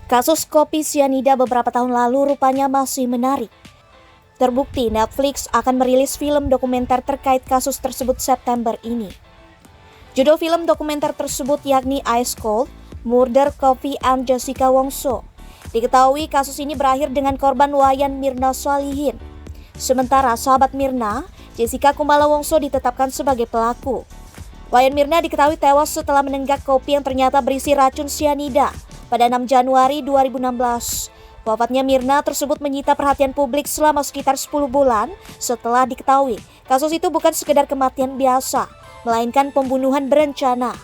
Kasus kopi sianida beberapa tahun lalu rupanya masih menarik. Terbukti Netflix akan merilis film dokumenter terkait kasus tersebut September ini. Judul film dokumenter tersebut yakni Ice Cold, Murder Coffee and Jessica Wongso. Diketahui kasus ini berakhir dengan korban Wayan Mirna Salihin. Sementara sahabat Mirna, Jessica Kumala Wongso ditetapkan sebagai pelaku. Wayan Mirna diketahui tewas setelah menenggak kopi yang ternyata berisi racun sianida pada 6 Januari 2016. Wafatnya Mirna tersebut menyita perhatian publik selama sekitar 10 bulan setelah diketahui kasus itu bukan sekedar kematian biasa, melainkan pembunuhan berencana.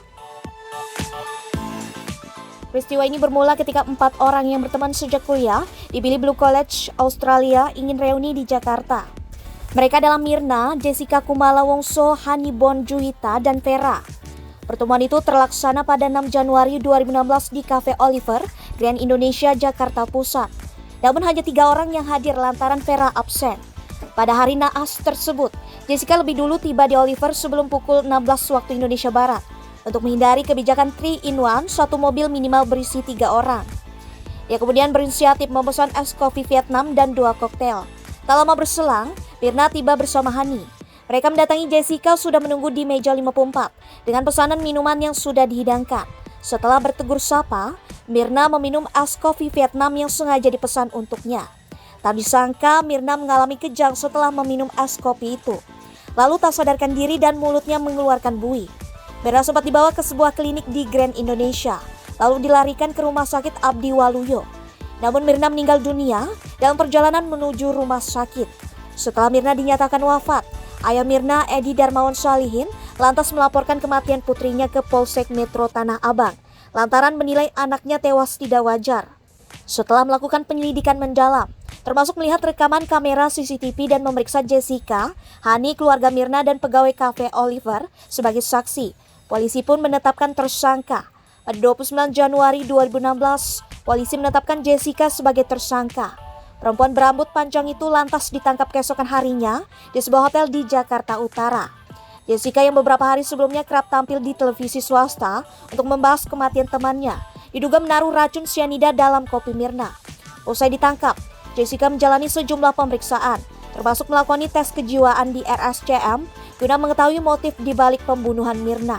Peristiwa ini bermula ketika 4 orang yang berteman sejak kuliah di Billy Blue College, Australia ingin reuni di Jakarta. Mereka adalah Mirna, Jessica Kumala Wongso, Hani Bon Juwita, dan Vera. Pertemuan itu terlaksana pada 6 Januari 2016 di Cafe Oliver, Grand Indonesia, Jakarta Pusat. Namun hanya 3 orang yang hadir lantaran Vera absen. Pada hari naas tersebut, Jessica lebih dulu tiba di Oliver sebelum pukul 16 waktu Indonesia Barat untuk menghindari kebijakan 3-in-1, satu mobil minimal berisi 3 orang. Dia kemudian berinisiatif memesan es kopi Vietnam dan 2 koktail. Tak lama berselang, Mirna tiba bersama Hani. Mereka mendatangi Jessica sudah menunggu di meja 54 dengan pesanan minuman yang sudah dihidangkan. Setelah bertegur sapa, Mirna meminum es kopi Vietnam yang sengaja dipesan untuknya. Tak disangka Mirna mengalami kejang setelah meminum es kopi itu. Lalu tak sadarkan diri dan mulutnya mengeluarkan buih. Mirna sempat dibawa ke sebuah klinik di Grand Indonesia, lalu dilarikan ke rumah sakit Abdi Waluyo. Namun Mirna meninggal dunia dalam perjalanan menuju rumah sakit. Setelah Mirna dinyatakan wafat, ayah Mirna, Edi Darmawan Salihin, lantas melaporkan kematian putrinya ke Polsek Metro Tanah Abang, lantaran menilai anaknya tewas tidak wajar. Setelah melakukan penyelidikan mendalam, termasuk melihat rekaman kamera CCTV dan memeriksa Jessica, Hani, keluarga Mirna, dan pegawai Cafe Oliver sebagai saksi, polisi pun menetapkan tersangka. Pada 29 Januari 2016, polisi menetapkan Jessica sebagai tersangka. Perempuan berambut panjang itu lantas ditangkap keesokan harinya di sebuah hotel di Jakarta Utara. Jessica yang beberapa hari sebelumnya kerap tampil di televisi swasta untuk membahas kematian temannya, diduga menaruh racun sianida dalam kopi Mirna. Usai ditangkap, Jessica menjalani sejumlah pemeriksaan, termasuk melakoni tes kejiwaan di RSCM guna mengetahui motif di balik pembunuhan Mirna.